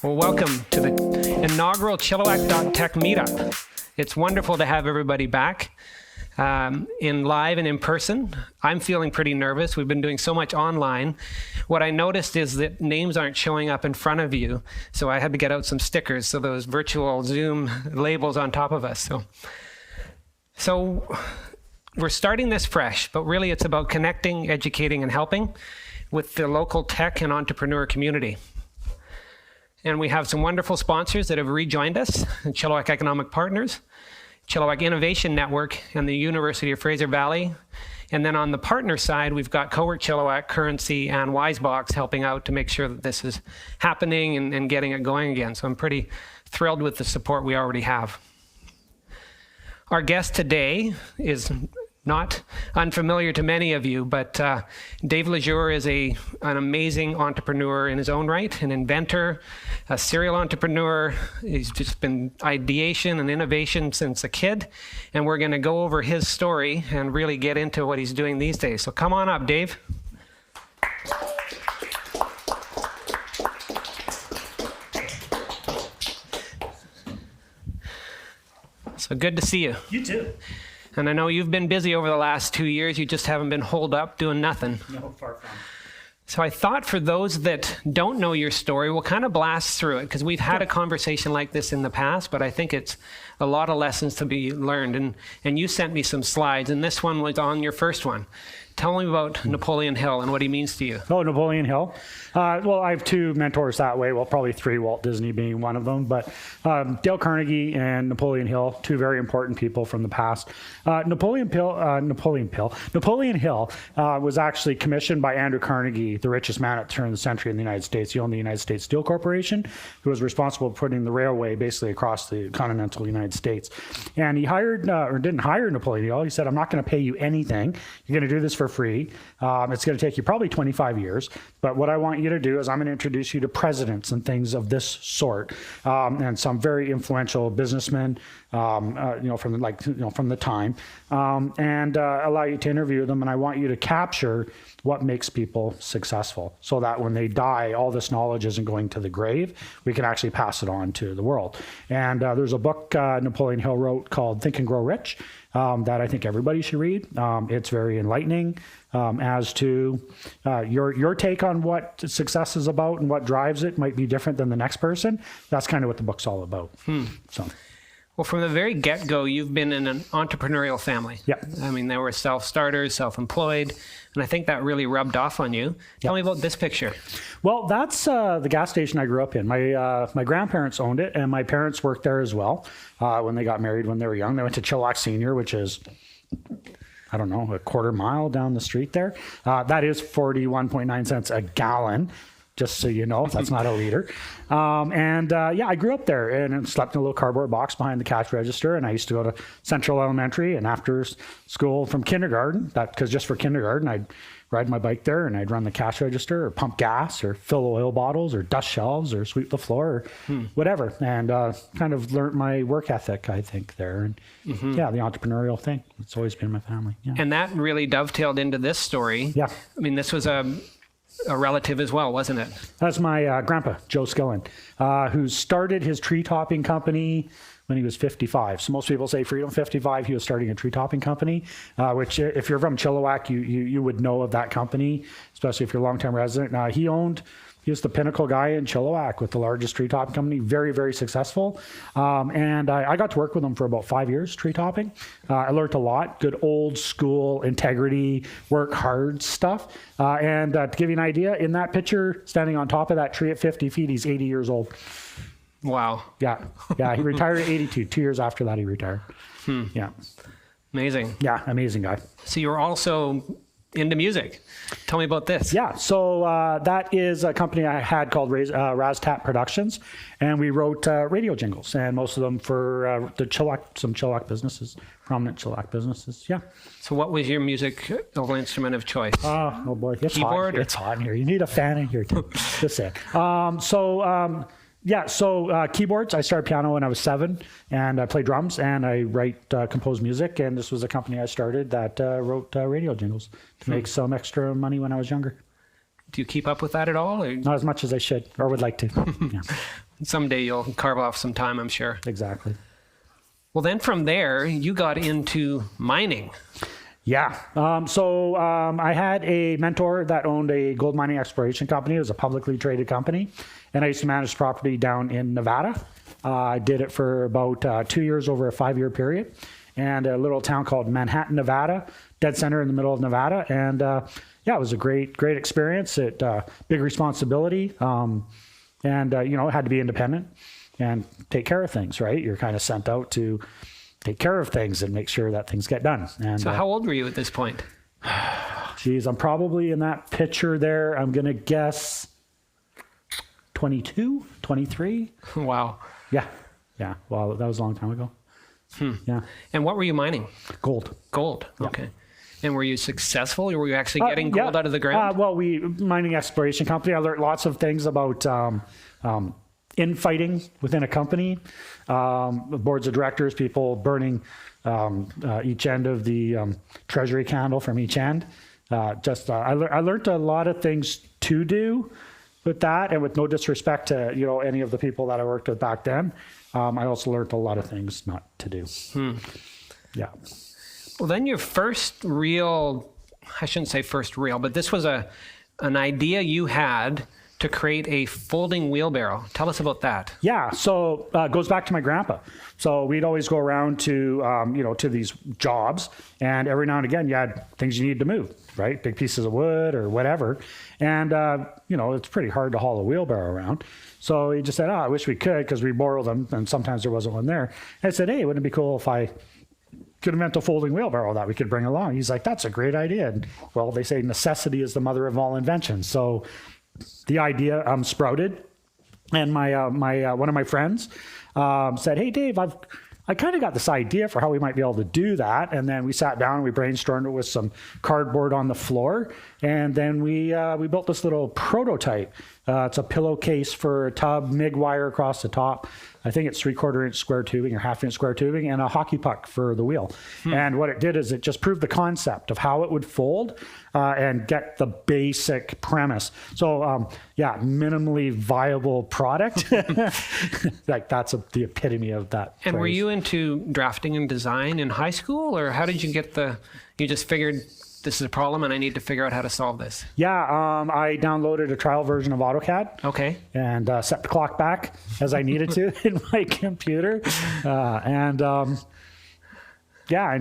Well, welcome to the inaugural Chilliwack.tech meetup. It's wonderful to have everybody back in live and in person. I'm feeling pretty nervous. We've been doing so much online. What I noticed is that names aren't showing up in front of you, so I had to get out some stickers, so those virtual Zoom labels on top of us. So we're starting this fresh, but really it's about connecting, educating, and helping with the local tech and entrepreneur community. And we have some wonderful sponsors that have rejoined us, Chilliwack Economic Partners, Chilliwack Innovation Network, and the University of Fraser Valley. And then on the partner side, we've got Cowork, Chilliwack, Currency, and Wisebox helping out to make sure that this is happening and getting it going again. So I'm pretty thrilled with the support we already have. Our guest today is not unfamiliar to many of you, but Dave Lejour is an amazing entrepreneur in his own right, an inventor, a serial entrepreneur. He's just been ideation and innovation since a kid, and we're going to go over his story and really get into what he's doing these days. So come on up, Dave. So good to see you. You too. And I know you've been busy over the last 2 years. You just haven't been holed up doing nothing. No, far from. So I thought for those that don't know your story, we'll kind of blast through it because we've had a conversation like this in the past, but I think it's a lot of lessons to be learned. And you sent me some slides, and this one was on your first one. Tell me about Napoleon Hill and what he means to you. Oh, Napoleon Hill. Well, I have two mentors that way. Well, probably three, Walt Disney being one of them. But Dale Carnegie and Napoleon Hill, two very important people from the past. Napoleon Hill was actually commissioned by Andrew Carnegie, the richest man at the turn of the century in the United States. He owned the United States Steel Corporation, who was responsible for putting the railway basically across the continental United States. And he hired, or didn't hire Napoleon Hill. He said, I'm not going to pay you anything. You're going to do this for free. It's going to take you probably 25 years. But what I want you to do is I'm going to introduce you to presidents and things of this sort, and some very influential businessmen, from the time, and allow you to interview them. And I want you to capture what makes people successful, so that when they die, all this knowledge isn't going to the grave. We can actually pass it on to the world. And there's a book Napoleon Hill wrote called Think and Grow Rich that I think everybody should read. It's very enlightening as to your take on what success is about and what drives it might be different than the next person. That's kind of what the book's all about. So. Well, from the very get-go, you've been in an entrepreneurial family. Yeah. I mean, there were self-starters, self-employed, and I think that really rubbed off on you. Tell me about this picture. Well, that's the gas station I grew up in. My grandparents owned it, and my parents worked there as well when they got married when they were young. They went to Chilliwack Senior, which is, I don't know, a quarter mile down the street there. That is 41.9 cents a gallon. Just so you know, that's not a liter. I grew up there and slept in a little cardboard box behind the cash register. And I used to go to Central Elementary and after school from kindergarten, because just for kindergarten, I'd ride my bike there and I'd run the cash register or pump gas or fill oil bottles or dust shelves or sweep the floor or whatever. And kind of learned my work ethic, I think, there. And the entrepreneurial thing. It's always been in my family. Yeah. And that really dovetailed into this story. Yeah. I mean, this was a relative as well, wasn't it? That's my grandpa, Joe Skillen, who started his tree topping company when he was 55. So most people say Freedom 55. He was starting a tree topping company, which if you're from Chilliwack, you would know of that company, especially if you're a long-time resident. He was the pinnacle guy in Chilliwack with the largest tree topping company, very, very successful. And I got to work with him for about 5 years, tree topping. I learned a lot, good old school integrity, work hard stuff. And to give you an idea, in that picture, standing on top of that tree at 50 feet, he's 80 years old. Wow. Yeah, he retired at 82. 2 years after that, he retired. Yeah. Amazing. Yeah, amazing guy. So you're also into music. Tell me about this. Yeah, so that is a company I had called Raztap Productions, and we wrote radio jingles, and most of them for some Chilliwack businesses, prominent Chilliwack businesses. Yeah. So what was your musical instrument of choice? Oh boy, it's Keyboard? Hot. It's hot in here. You need a fan in here too. Just saying. Keyboards. I started piano when I was 7, and I play drums, and I compose music, and this was a company I started that wrote radio jingles to make some extra money when I was younger. Do you keep up with that at all? Or? Not as much as I should, or would like to. Yeah. Someday you'll carve off some time, I'm sure. Exactly. Well, then from there, you got into mining. Yeah. I had a mentor that owned a gold mining exploration company. It was a publicly traded company. And I used to manage property down in Nevada. I did it for about 2 years over a 5-year period. And a little town called Manhattan, Nevada, dead center in the middle of Nevada. And it was a great experience. Big responsibility. It had to be independent and take care of things, right? You're kind of sent out to take care of things and make sure that things get done. And so how old were you at this point? Geez, I'm probably in that picture there. I'm going to guess 22, 23. Wow. Yeah. Well, that was a long time ago. Yeah. And what were you mining? Gold. Yeah. Okay. And were you successful, or were you actually getting gold out of the ground? Mining exploration company. I learned lots of things about infighting within a company, boards of directors, people burning each end of the treasury candle from each end. I learned a lot of things to do with that, and with no disrespect to any of the people that I worked with back then, I also learned a lot of things not to do. Yeah. Well, then your first real, I shouldn't say first real, but this was an idea you had to create a folding wheelbarrow. Tell us about that. Yeah, so it goes back to my grandpa. So we'd always go around to, to these jobs, and every now and again you had things you needed to move, right? Big pieces of wood or whatever. And, it's pretty hard to haul a wheelbarrow around. So he just said, I wish we could, because we borrow them, and sometimes there wasn't one there. And I said, hey, wouldn't it be cool if I could invent a folding wheelbarrow that we could bring along? He's like, that's a great idea. And, well, they say necessity is the mother of all inventions. So the idea sprouted, and my one of my friends said, hey, Dave, I kind of got this idea for how we might be able to do that. And then we sat down and we brainstormed it with some cardboard on the floor. And then we built this little prototype. It's a pillowcase for a tub, MIG wire across the top. I think it's 3/4 inch square tubing or 1/2 inch square tubing, and a hockey puck for the wheel. And what it did is it just proved the concept of how it would fold and get the basic premise. So minimally viable product. Like that's the epitome of that. And phrase. were you into drafting and design in high school, or how did you get you just figured this is a problem and I need to figure out how to solve this? Yeah, I downloaded a trial version of AutoCAD. Okay. And set the clock back as I needed to in my computer. And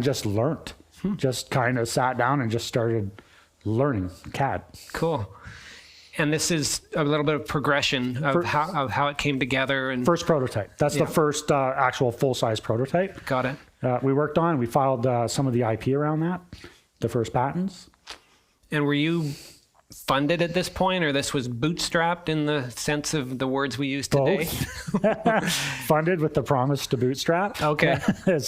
just learned. Just kind of sat down and just started learning CAD. Cool. And this is a little bit of progression of how it came together. And first prototype. That's the first actual full-size prototype. Got it. We filed some of the IP around that. The first patents. And were you funded at this point, or this was bootstrapped in the sense of the words we use today? Funded with the promise to bootstrap. Okay.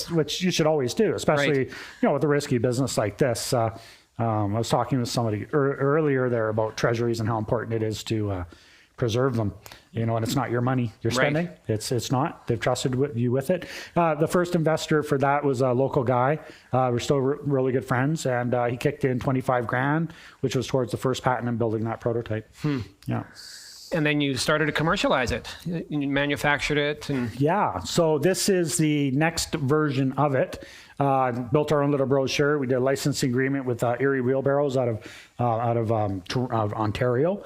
Which you should always do, especially with a risky business like this. I was talking with somebody earlier there about treasuries and how important it is to preserve them, and it's not your money you're spending. Right. It's not. They've trusted you with it. The first investor for that was a local guy. We're still really good friends, and he kicked in $25,000, which was towards the first patent and building that prototype. Yeah. And then you started to commercialize it. You manufactured it. Yeah. So this is the next version of it. Built our own little brochure. We did a licensing agreement with Erie Wheelbarrows out of Ontario,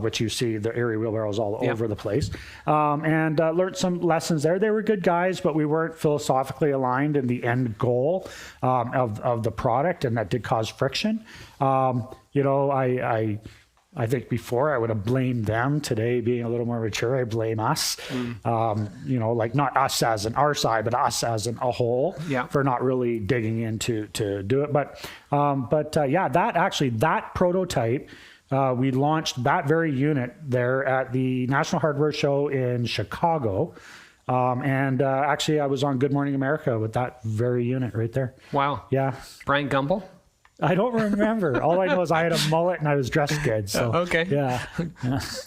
which you see the Erie Wheelbarrows all over the place. And learned some lessons there. They were good guys, but we weren't philosophically aligned in the end goal of the product, and that did cause friction. I think before I would have blamed them. Today, being a little more mature, I blame us. Like not us as in our side, but us as in a whole for not really digging into to do it. But that prototype, we launched that very unit there at the National Hardware Show in Chicago. Actually, I was on Good Morning America with that very unit right there. Wow. Yeah. Brian Gumbel? I don't remember. All I know is I had a mullet and I was dressed good. So okay. Yeah.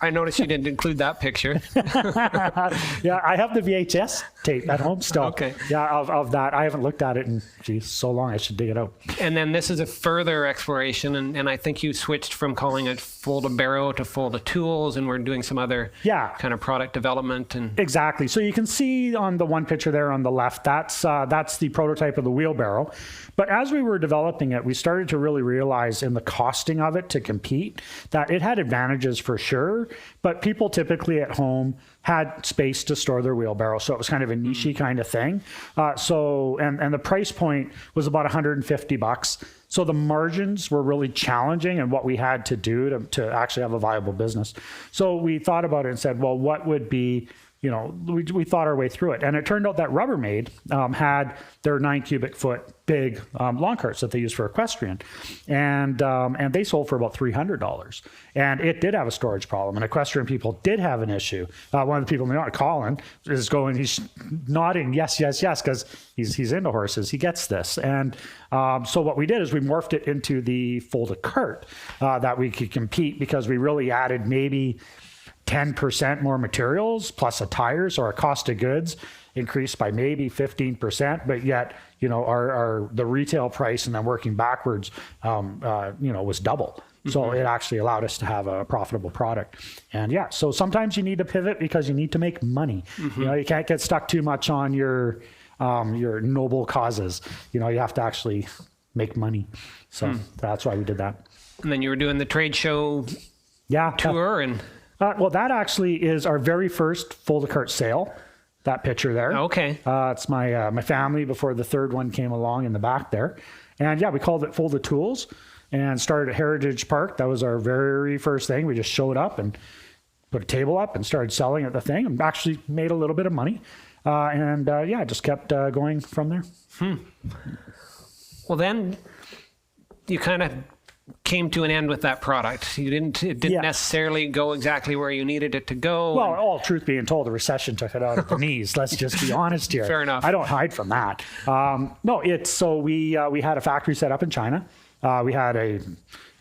I noticed you didn't include that picture. Yeah, I have the VHS tape at home still. Okay. Yeah, of that. I haven't looked at it in, so long. I should dig it out. And then this is a further exploration, and I think you switched from calling it Full to Barrow to Full to Tools, and we're doing some other kind of product development. And exactly. So you can see on the one picture there on the left, that's the prototype of the wheelbarrow. But as we were developing it, we started to really realize in the costing of it to compete that it had advantages for sure, but people typically at home had space to store their wheelbarrow. So it was kind of a niche kind of thing. And the price point was about $150. So the margins were really challenging and what we had to do to actually have a viable business. So we thought about it and said, well, what would be, we thought our way through it. And it turned out that Rubbermaid had their 9 cubic foot big lawn carts that they used for equestrian. And they sold for about $300. And it did have a storage problem. And equestrian people did have an issue. One of the people, Colin, is going, he's nodding, yes, because he's into horses. He gets this. And so what we did is we morphed it into the folded cart that we could compete, because we really added maybe 10% more materials plus a tire, so our cost of goods increased by maybe 15%, but yet the retail price and then working backwards was double. So it actually allowed us to have a profitable product. And so sometimes you need to pivot because you need to make money. You can't get stuck too much on your noble causes. You have to actually make money. So that's why we did that. And then you were doing the trade show tour and well, that actually is our very first fold-a-cart sale, that picture there. Okay. It's my family before the third one came along in the back there. And we called it Fold the Tools and started at Heritage Park. That was our very first thing. We just showed up and put a table up and started selling at the thing and actually made a little bit of money. Just kept going from there. Well, then you kind of came to an end with that product. It didn't necessarily go exactly where you needed it to go. Well, all truth being told, the recession took it out at the knees. Let's just be honest here. Fair enough. I don't hide from that. We had a factory set up in China. We had a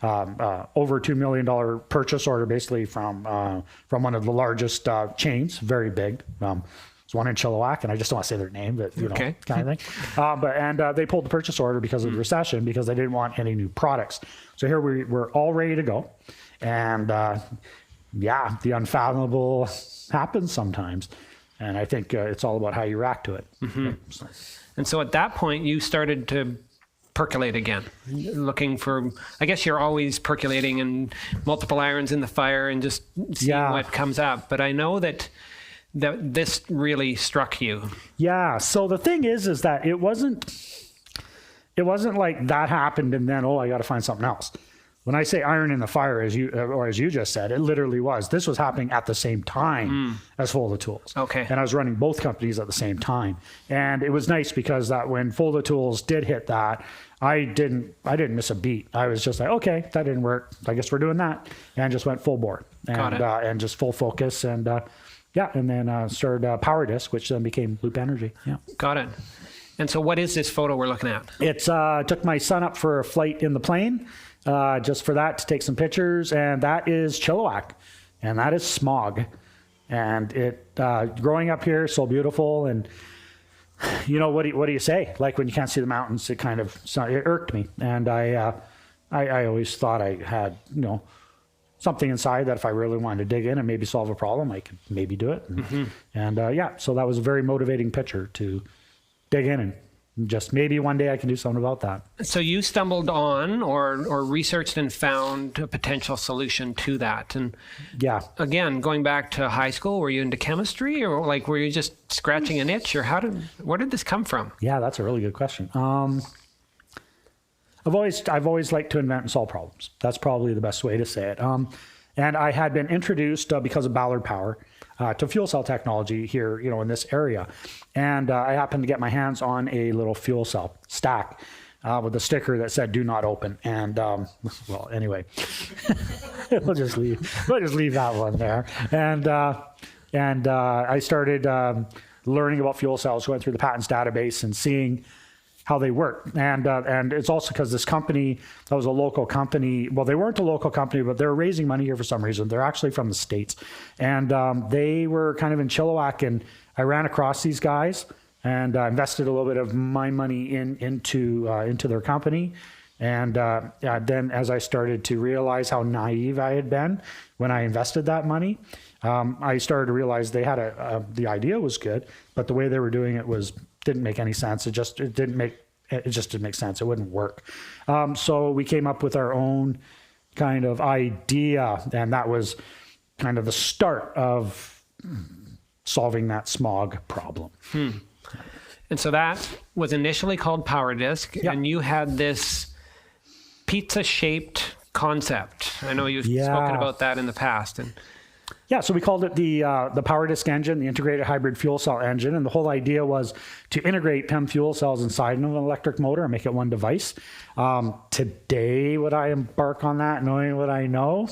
over $2 million purchase order, basically from one of the largest chains, very big. There's one in Chilliwack, and I just don't want to say their name, but kind of thing. They pulled the purchase order because of the recession, because they didn't want any new products. So here we're all ready to go, and the unfathomable happens sometimes, and I think it's all about how you react to it. And so at that point, you started to percolate again, looking for, I guess you're always percolating and multiple irons in the fire and just seeing what comes up. But I know that this really struck you. Yeah. So the thing is that it wasn't like that happened and then, I got to find something else. When I say iron in the fire, as you just said, it literally was. This was happening at the same time as Fold the Tools. Okay. And I was running both companies at the same time. And it was nice because that when Fold the Tools did hit that, I didn't miss a beat. I was just like, okay, that didn't work. I guess we're doing that. And just went full bore. And just full focus. And then started Power Disc, which then became Loop Energy. Yeah. Got it. And so what is this photo we're looking at? It's took my son up for a flight in the plane, just for that, to take some pictures. And that is Chilliwack. And that is smog. And it growing up here, so beautiful. And what do you say? Like when you can't see the mountains, it irked me. And I always thought I had, something inside that if I really wanted to dig in and maybe solve a problem, I could maybe do it. So that was a very motivating picture to dig in and just maybe one day I can do something about that. So you stumbled on or researched and found a potential solution to that. And again, going back to high school, were you into chemistry, or were you just scratching an itch, or where did this come from? Yeah, that's a really good question. I've always liked to invent and solve problems. That's probably the best way to say it. And I had been introduced because of Ballard Power to fuel cell technology here, in this area. And I happened to get my hands on a little fuel cell stack with a sticker that said "Do not open." And anyway, we'll just leave that one there. And I started learning about fuel cells, going through the patents database and seeing how they work. And it's also because this company, that was a local company. Well, they weren't a local company, but they were raising money here for some reason. They're actually from the States. And they were kind of in Chilliwack, and I ran across these guys and invested a little bit of my money into their company. And then as I started to realize how naive I had been when I invested that money, I started to realize they had the idea was good, but the way they were doing it didn't make any sense. It just didn't make sense. It wouldn't work. So we came up with our own kind of idea, and that was kind of the start of solving that smog problem. And so that was initially called PowerDisk, and you had this pizza-shaped concept. I know you've spoken about that in the past. And so we called it the PowerDisk engine, the integrated hybrid fuel cell engine. And the whole idea was to integrate PEM fuel cells inside an electric motor and make it one device. Today, would I embark on that knowing what I know?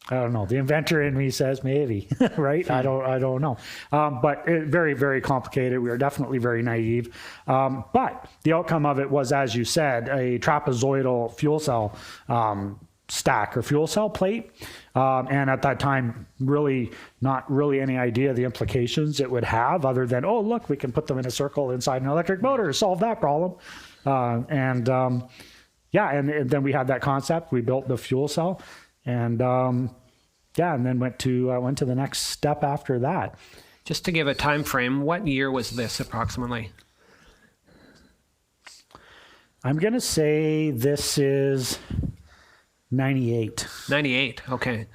I don't know. The inventor in me says maybe, right? I don't know. But very, very complicated. We were definitely very naive. But the outcome of it was, as you said, a trapezoidal fuel cell stack or fuel cell plate. And at that time, really not really any idea the implications it would have other than, oh, look, we can put them in a circle inside an electric motor, solve that problem. And then we had that concept. We built the fuel cell. And and then went to the next step after that. Just to give a time frame, what year was this approximately? I'm going to say this is 98. 98, okay.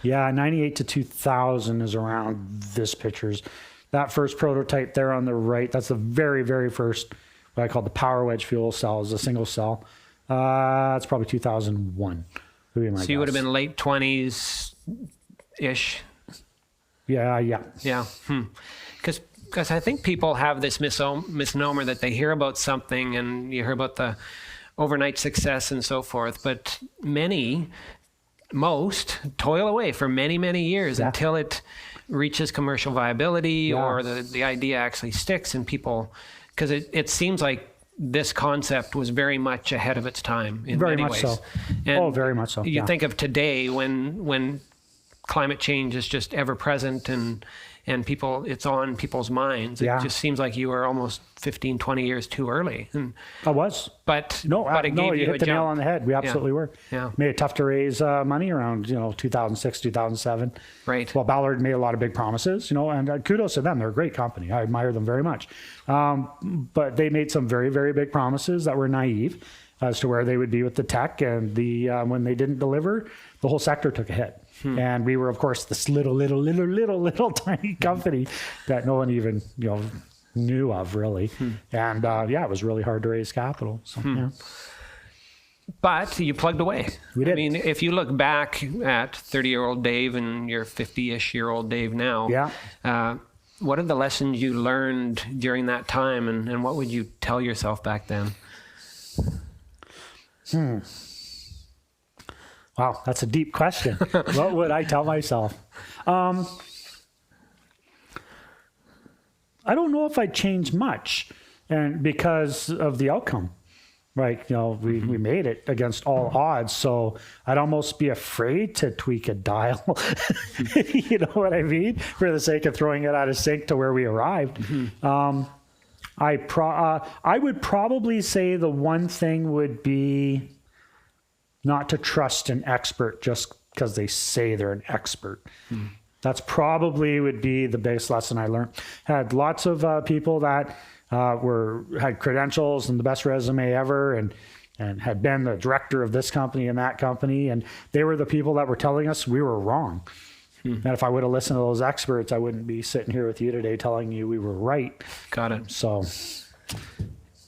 Yeah, 98 to 2000 is around this pictures. That first prototype there on the right, that's the very, very first, what I call the Power Wedge fuel cell, is a single cell. It's probably 2001. So you would have been late 20s-ish. Yeah. Yeah. Because I think people have this misnomer that they hear about something and you hear about the overnight success and so forth, but most toil away for many, many years until it reaches commercial viability or the idea actually sticks and people, because it seems like this concept was very much ahead of its time in many ways. So. And very much so. You think of today when climate change is just ever present and it's on people's minds. It just seems like you were almost 15, 20 years too early. And I was. But you hit the nail on the head. We absolutely were. Yeah. Made it tough to raise money around 2006, 2007. Right. Well, Ballard made a lot of big promises, and kudos to them. They're a great company. I admire them very much. But they made some very, very big promises that were naive as to where they would be with the tech. And when they didn't deliver, the whole sector took a hit. And we were, of course, this little tiny company that no one even, knew of really. And it was really hard to raise capital. So, yeah. But you plugged away. We did. I mean, if you look back at 30-year-old Dave and your 50-ish-year-old Dave now, what are the lessons you learned during that time, and what would you tell yourself back then? Wow, that's a deep question. What would I tell myself? I don't know if I'd change much, and because of the outcome. Right, we made it against all odds, so I'd almost be afraid to tweak a dial. You know what I mean? For the sake of throwing it out of sync to where we arrived. I would probably say the one thing would be not to trust an expert just because they say they're an expert. That's probably would be the biggest lesson I learned. Had lots of people that had credentials and the best resume ever, and had been the director of this company and that company, and they were the people that were telling us we were wrong. And if I would have listened to those experts, I wouldn't be sitting here with you today telling you we were right. Got it. So,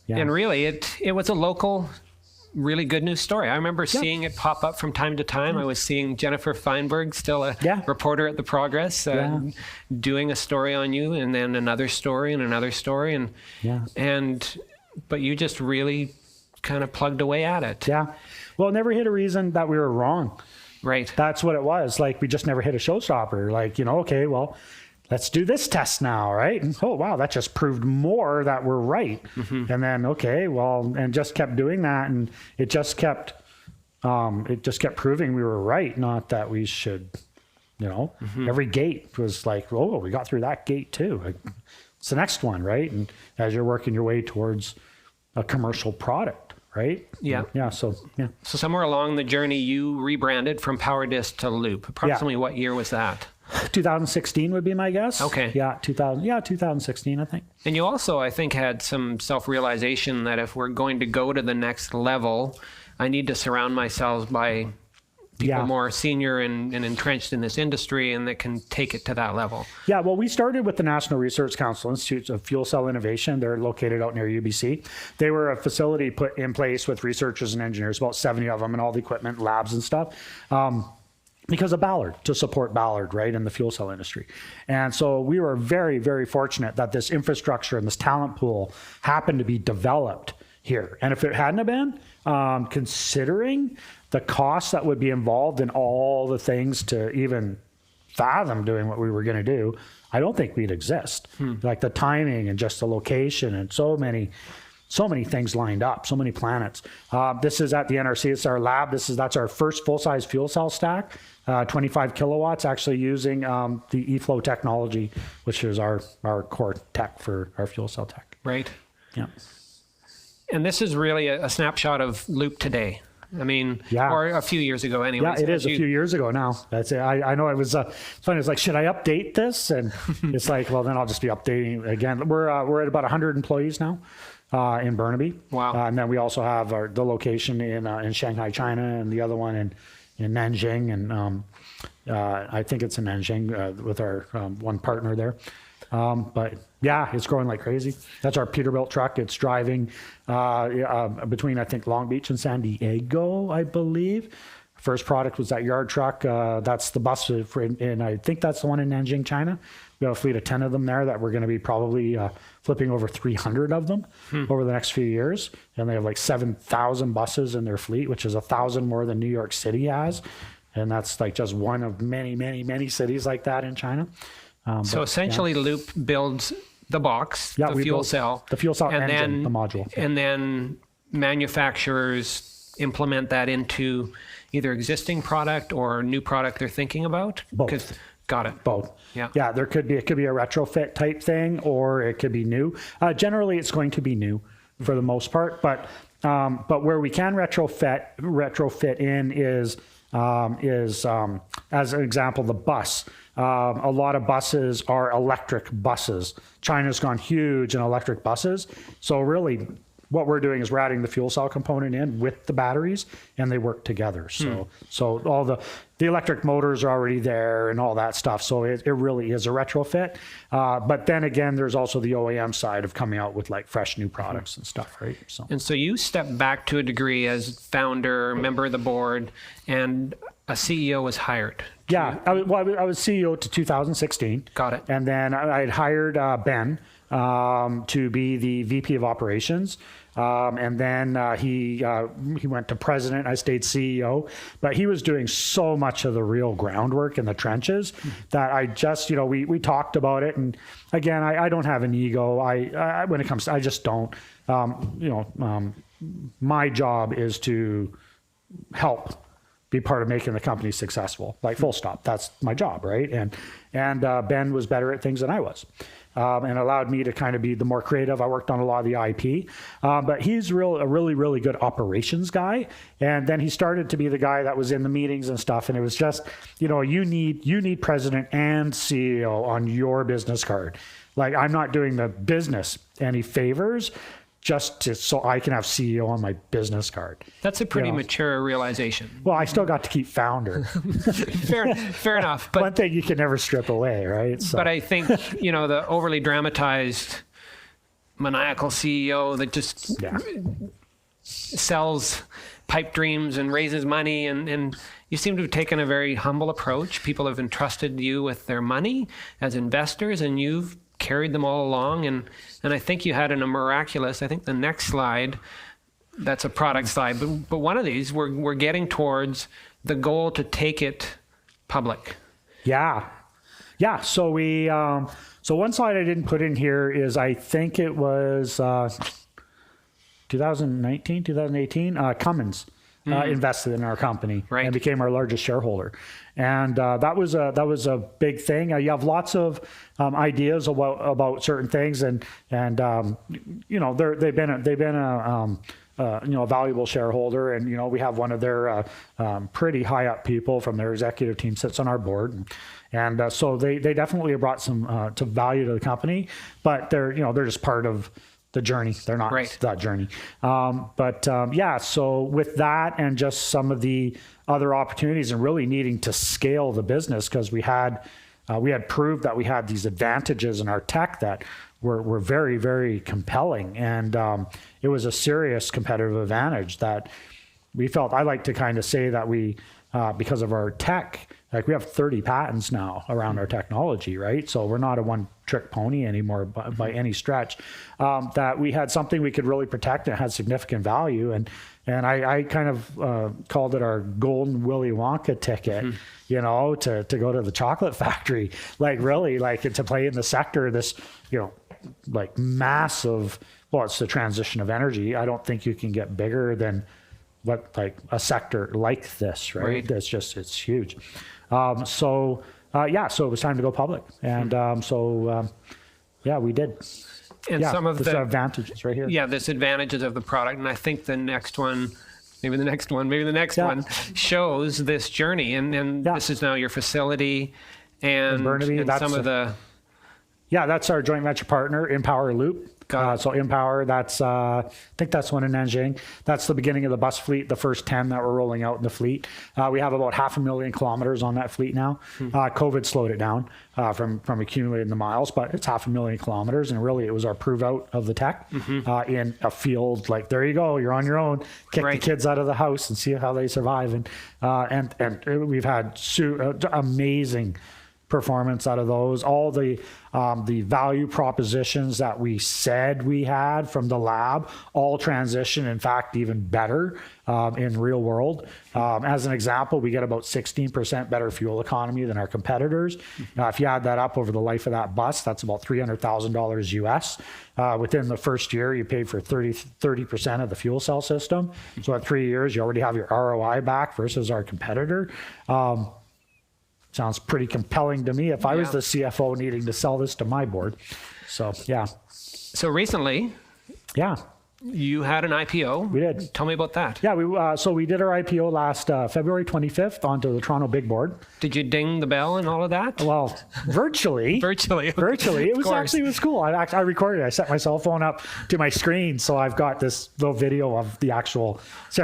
yeah. And really, it was a local, really good news story. I remember seeing it pop up from time to time. I was seeing Jennifer Feinberg, still a reporter at the Progress, doing a story on you, and then another story and another story, but you just really kind of plugged away at it. Yeah. Well, it never hit a reason that we were wrong. Right. That's what it was. Like, we just never hit a showstopper. Like, okay, well, let's do this test now, right? And oh wow, that just proved more that we're right. And then okay, well, and just kept doing that, and it just kept proving we were right, not that we should, every gate was like, oh, we got through that gate too. Like, it's the next one, right? And as you're working your way towards a commercial product, right? Yeah. So somewhere along the journey, you rebranded from PowerDisc to Loop. Approximately what year was that? 2016 would be my guess. Okay. 2016, I think. And you also, I think, had some self-realization that if we're going to go to the next level, I need to surround myself by people more senior and entrenched in this industry and that can take it to that level. Yeah, well, we started with the National Research Council Institute of Fuel Cell Innovation. They're located out near UBC. They were a facility put in place with researchers and engineers, about 70 of them, and all the equipment, labs and stuff. Because of Ballard, to support Ballard, right, in the fuel cell industry. And so we were very, very fortunate that this infrastructure and this talent pool happened to be developed here. And if it hadn't have been, considering the costs that would be involved in all the things to even fathom doing what we were going to do, I don't think we'd exist. Like the timing and just the location and so many things lined up, so many planets. This is at the NRC. It's our lab. That's our first full-size fuel cell stack, 25 kilowatts, actually using the eFlow technology, which is our core tech for our fuel cell tech. Right. Yeah. And this is really a snapshot of Loop today. I mean, or a few years ago anyway. Yeah, it is a few years ago now. That's it. I know it was funny. It's like, should I update this? And it's like, well, then I'll just be updating again. We're at about 100 employees now. In Burnaby. Wow. And then we also have the location in Shanghai, China, and the other one in Nanjing. And I think it's in Nanjing with our one partner there. But yeah, it's growing like crazy. That's our Peterbilt truck. It's driving between, I think, Long Beach and San Diego, I believe. First product was that yard truck. That's the bus, and I think that's the one in Nanjing, China. We have a fleet of 10 of them there that we're going to be probably flipping over 300 of them over the next few years. And they have like 7,000 buses in their fleet, which is 1,000 more than New York City has. And that's like just one of many, many, many cities like that in China. So essentially Loop builds the box, the fuel cell. The fuel cell and engine, the module. And then manufacturers implement that into either existing product or new product they're thinking about? Both. Got it. Both. Yeah. Yeah, it could be a retrofit type thing, or it could be new. Generally, it's going to be new for the most part, but where we can retrofit in is as an example, the bus. A lot of buses are electric buses. China's gone huge in electric buses. So really what we're doing is we're adding the fuel cell component in with the batteries, and they work together. So all the electric motors are already there and all that stuff. So it really is a retrofit. But then again, there's also the OEM side of coming out with like fresh new products and stuff, right? So you stepped back to a degree as founder, member of the board, and a CEO was hired. Yeah, I was CEO to 2016. Got it. And then I had hired Ben to be the VP of operations. And then he went to president. I stayed CEO, but he was doing so much of the real groundwork in the trenches that I just, we talked about it. And again, I don't have an ego. When it comes to, I just don't, my job is to help be part of making the company successful, like full stop. That's my job, right? And Ben was better at things than I was. And allowed me to kind of be the more creative. I worked on a lot of the IP, but he's a really, really good operations guy. And then he started to be the guy that was in the meetings and stuff. And it was just, you need president and CEO on your business card. Like, I'm not doing the business any favors so I can have CEO on my business card. That's a pretty mature realization. Well, I still got to keep founder. Fair enough. But one thing you can never strip away, right? So. But I think, the overly dramatized, maniacal CEO that just sells pipe dreams and raises money, and you seem to have taken a very humble approach. People have entrusted you with their money as investors, and you've carried them all along, and I think you had a miraculous, I think the next slide, that's a product slide, but one of these, we're getting towards the goal to take it public. Yeah. Yeah. So we, so one slide I didn't put in here is, I think it was 2019, 2018, Cummins invested in our company and became our largest shareholder. And that was a big thing. You have lots of ideas about certain things, and you know, they've been a you know, a valuable shareholder, and you know, we have one of their pretty high up people from their executive team sits on our board, and so they definitely have brought some to value to the company, but they're just part of the journey. They're not that journey. Yeah, so with that and just some of the other opportunities and really needing to scale the business, because we had proved that we had these advantages in our tech that were very, very compelling. And it was a serious competitive advantage that we felt. I like to kind of say that we, because of our tech, like we have 30 patents now around our technology, right? So we're not a one-trick pony anymore by any stretch. That we had something we could really protect and had significant value. And I kind of called it our golden Willy Wonka ticket, you know, to go to the chocolate factory, like really, like to play in the sector, this, you know, like massive, well, it's the transition of energy. I don't think you can get bigger than what, like a sector like this, right? It's huge. So it was time to go public. And we did. And some of the advantages right here. Yeah, there's advantages of the product. And I think the next one, maybe the next one shows this journey. And this is now your facility and Burnaby, some of the... Yeah, that's our joint venture partner, Empower Loop. So Empower, that's I think that's one in Nanjing. That's the beginning of the bus fleet, the first 10 that we're rolling out in the fleet. We have about 500,000 kilometers on that fleet now. COVID slowed it down from accumulating the miles, but it's 500,000 kilometers, and really it was our prove out of the tech in a field. Like, there you go, you're on your own. Kick the kids out of the house and see how they survive. And we've had amazing performance out of those. All the value propositions that we said we had from the lab all transition, in fact, even better in real world. As an example, we get about 16% better fuel economy than our competitors. If you add that up over the life of that bus, that's about $300,000 US. Within the first year, you paid for 30% of the fuel cell system. So at 3 years, you already have your ROI back versus our competitor. Sounds pretty compelling to me if I was the CFO needing to sell this to my board. So, yeah. So recently, you had an IPO. We did. Tell me about that. Yeah, so we did our IPO last February 25th onto the Toronto Big Board. Did you ding the bell and all of that? Well, virtually. Virtually. It was cool. I recorded it. I set my cell phone up to my screen, so I've got this little video of the actual.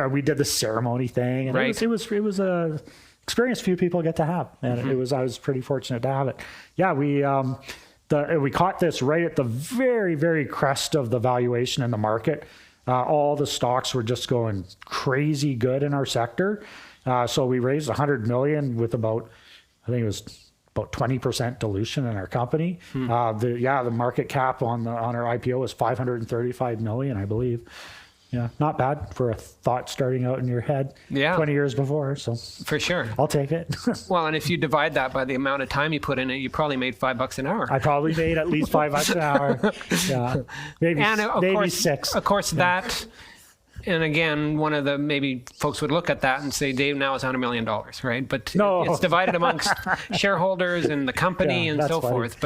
We did the ceremony thing, and it was a experience few people get to have, and I was pretty fortunate to have it. Yeah, we caught this right at the very, very crest of the valuation in the market. All the stocks were just going crazy good in our sector. So we raised $100 million with about 20% dilution in our company. The market cap on our IPO was $535 million, I believe. Yeah, not bad for a thought starting out in your head 20 years before. So for sure, I'll take it. Well, and if you divide that by the amount of time you put in it, you probably made $5 an hour. I probably made at least $5 an hour. Yeah, maybe $6. Of course, that. And again, one of the maybe folks would look at that and say, Dave, now it's $100 million, right? But it's divided amongst shareholders and the company and so forth.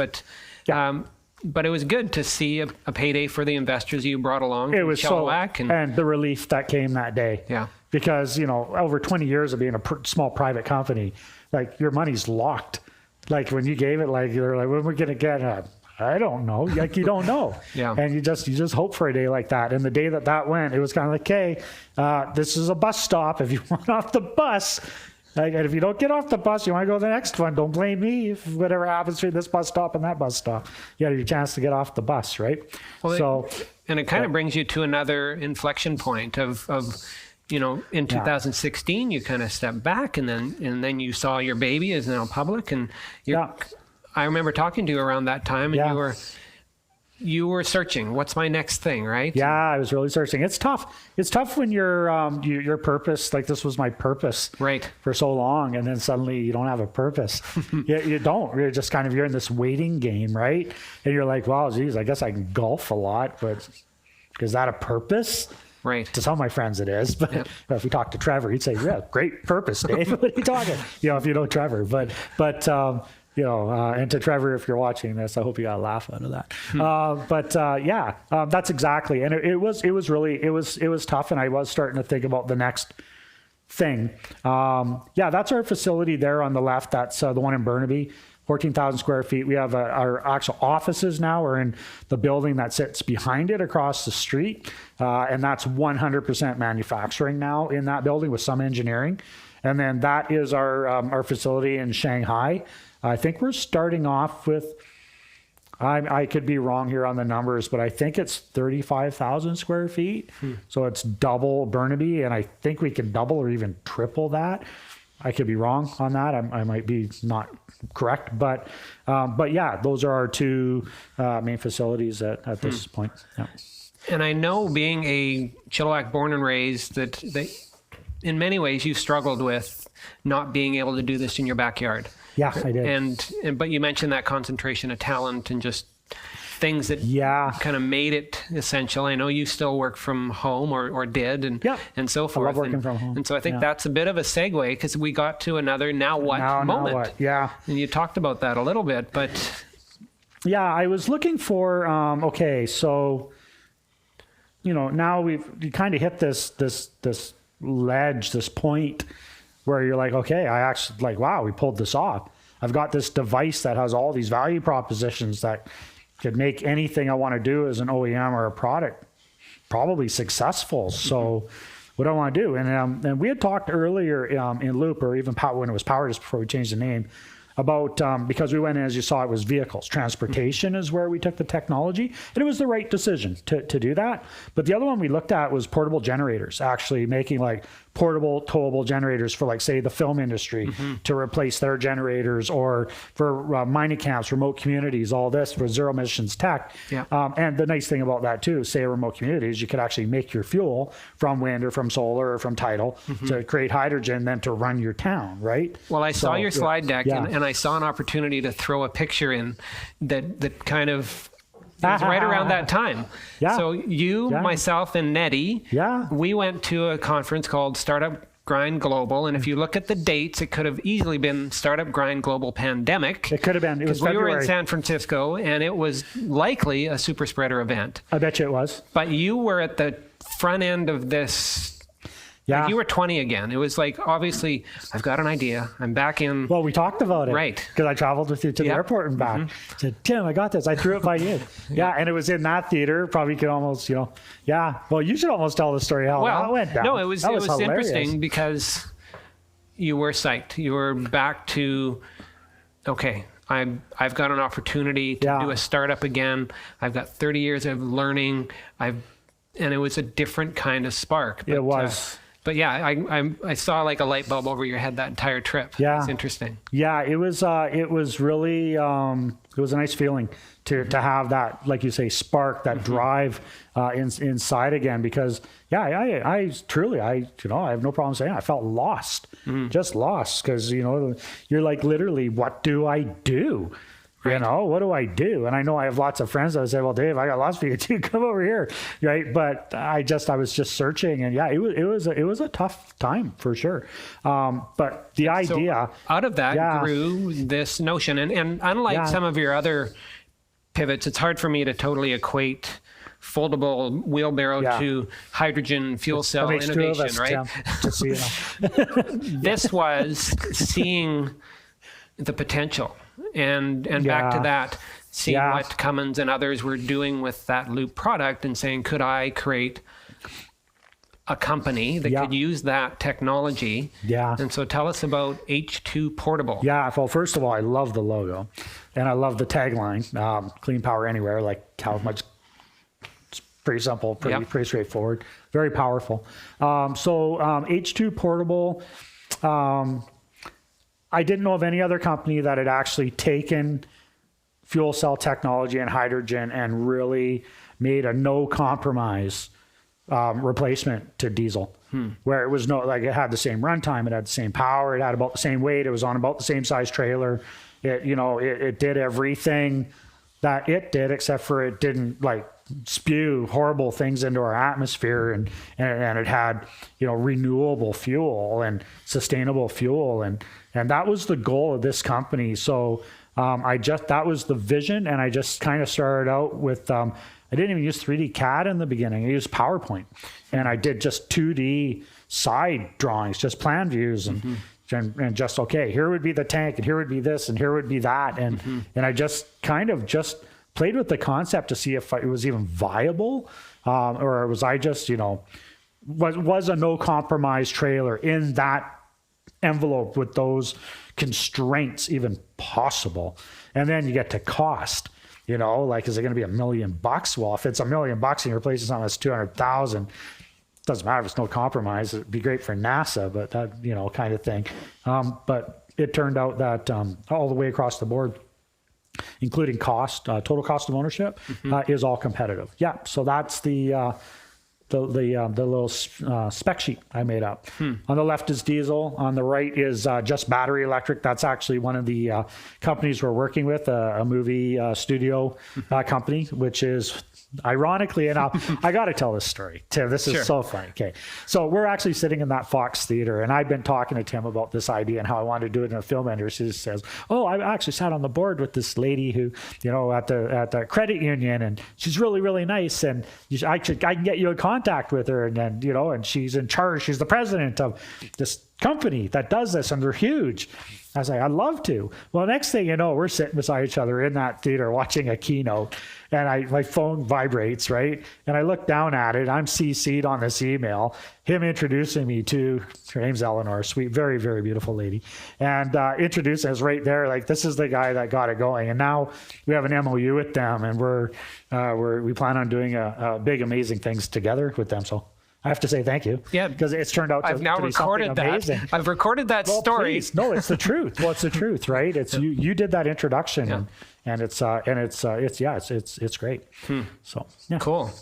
But it was good to see a payday for the investors you brought along. It was Chilliwack and the relief that came that day. Yeah. Because, over 20 years of being a small private company, like your money's locked. Like when you gave it, like you're like, when we're going to get I don't know. Like you don't know. Yeah. And you just hope for a day like that. And the day that went, it was kind of like, hey, this is a bus stop. If you want off the bus, and if you don't get off the bus, you want to go to the next one. Don't blame me if whatever happens between this bus stop and that bus stop. You had your chance to get off the bus, right? Well, it kind of brings you to another inflection point of in 2016 you kind of stepped back, and then you saw your baby is now public, and I remember talking to you around that time, and you were searching, what's my next thing, right? Yeah, I was really searching. It's tough. It's tough when your purpose, like this was my purpose Right. for so long, and then suddenly you don't have a purpose. you don't. You're just kind of, you're in this waiting game, right? And you're like, wow, geez, I guess I can golf a lot, but is that a purpose? Right. To some of my friends it is, but if we talk to Trevor, he'd say, yeah, great purpose, Dave. What are you talking? If you know Trevor, but and to Trevor, if you're watching this, I hope you got a laugh out of that. That's exactly. And it was tough. And I was starting to think about the next thing. That's our facility there on the left. That's the one in Burnaby. 14,000 square feet. We have our actual offices now are in the building that sits behind it across the street. And that's 100% manufacturing now in that building with some engineering. And then that is our facility in Shanghai. I think we're starting off with, I could be wrong here on the numbers, but I think it's 35,000 square feet. So it's double Burnaby. And I think we can double or even triple that. I could be wrong on that. I might be not correct, but yeah, those are our two main facilities at this point. Yeah. And I know, being a Chilliwack born and raised, that in many ways you struggled with not being able to do this in your backyard. Yeah, I did. But you mentioned that concentration of talent and just things that kind of made it essential. I know you still work from home or did and so forth. I love working from home. And so I think that's a bit of a segue, because we got to another now what moment. Now what? Yeah. And you talked about that a little bit, but yeah, I was looking for, so, now you kind of hit this ledge, this point where you're like, okay, I actually wow, we pulled this off. I've got this device that has all these value propositions that could make anything I want to do as an OEM or a product probably successful. So what do I want to do? And we had talked earlier in Loop, or even when it was Power, just before we changed the name, about because we went in, as you saw, it was vehicles. Transportation is where we took the technology, and it was the right decision to do that. But the other one we looked at was portable generators, actually making like portable towable generators for, like, say, the film industry to replace their generators, or for mining camps, remote communities, all this for zero emissions tech. Yeah. And the nice thing about that too, say a remote community, is you could actually make your fuel from wind or from solar or from tidal to create hydrogen, then to run your town, right? Well, I saw your slide deck, and I saw an opportunity to throw a picture in that kind of was right around that time. Yeah. So you, myself, and Nettie, we went to a conference called Startup Grind Global, and if you look at the dates, it could have easily been Startup Grind Global Pandemic. It could have been. It was February. We were in San Francisco, and it was likely a super spreader event. I bet you it was. But you were at the front end of this. Yeah. Like, you were 20 again. It was like, obviously, I've got an idea. I'm back in. Well, we talked about it. Right. Because I traveled with you to the airport and back. I said, Tim, I got this. I threw it by you. And it was in that theater. Probably could almost, Well, you should almost tell the story how that went down. No, it was interesting because you were psyched. You were back to, okay, I've got an opportunity to do a startup again. I've got 30 years of learning. And it was a different kind of spark. But, it was. But yeah, I saw like a light bulb over your head that entire trip. Yeah, it's interesting. Yeah, it was really it was a nice feeling to have that, like you say, spark, that drive inside again. Because I truly I have no problem saying I felt lost, just lost, because you're like, literally, what do I do? Right. What do I do? And I know I have lots of friends that say, well, Dave, I got lots for you too. Come over here. Right. But I was just searching, and it was a tough time for sure. But the idea, so out of that grew this notion. And unlike some of your other pivots, it's hard for me to totally equate foldable wheelbarrow to hydrogen fuel cell innovation, right? Just so you know. This was seeing the potential. And back to that, seeing what Cummins and others were doing with that Loop product and saying, could I create a company that could use that technology? Yeah. And so tell us about H2 Portable. Yeah. Well, first of all, I love the logo, and I love the tagline, clean power anywhere, like how much. It's pretty simple, pretty straightforward, very powerful. So H2 Portable, I didn't know of any other company that had actually taken fuel cell technology and hydrogen and really made a no compromise replacement to diesel, where it was it had the same runtime, it had the same power, it had about the same weight, it was on about the same size trailer. It did everything that it did, except for it didn't spew horrible things into our atmosphere, and it had renewable fuel and sustainable fuel, and that was the goal of this company. So that was the vision, and I just kind of started out with I didn't even use 3D CAD in the beginning. I used PowerPoint, and I did just 2D side drawings, just plan views, and just, okay, here would be the tank, and here would be this, and here would be that, and I just kind of just played with the concept to see if it was even viable, or was I just was a no compromise trailer in that envelope with those constraints even possible. And then you get to cost. Is it going to be $1 million? Well, if it's $1 million and you're replacing something that's 200,000, doesn't matter if it's no compromise. It'd be great for NASA, but that kind of thing. But it turned out that all the way across the board, including cost, total cost of ownership, is all competitive. Yeah, so that's the little spec sheet I made up. On the left is diesel. On the right is just battery electric. That's actually one of the companies we're working with, a movie studio company, which is ironically, and I got to tell this story, Tim. This is so funny. Okay, so we're actually sitting in that Fox theater, and I've been talking to Tim about this idea and how I wanted to do it in a film industry. He says, "Oh, I actually sat on the board with this lady who, at the credit union, and she's really, really nice, and I can get you in contact with her, and then and she's in charge. She's the president of this company that does this, and they're huge." I was like, "I'd love to." Well, next thing you know, we're sitting beside each other in that theater watching a keynote, and my phone vibrates, right? And I look down at it. I'm CC'd on this email, him introducing me to, her name's Eleanor, sweet, very, very beautiful lady, and introducing us right there, like, this is the guy that got it going. And now we have an MOU with them, and we plan on doing a big, amazing things together with them. So I have to say thank you. Yeah, because it's turned out to, I've now to be recorded that. Amazing. I've recorded that story. Please. No, it's the truth. Well, it's the truth, right? It's you did that introduction, and it's great. So yeah, cool.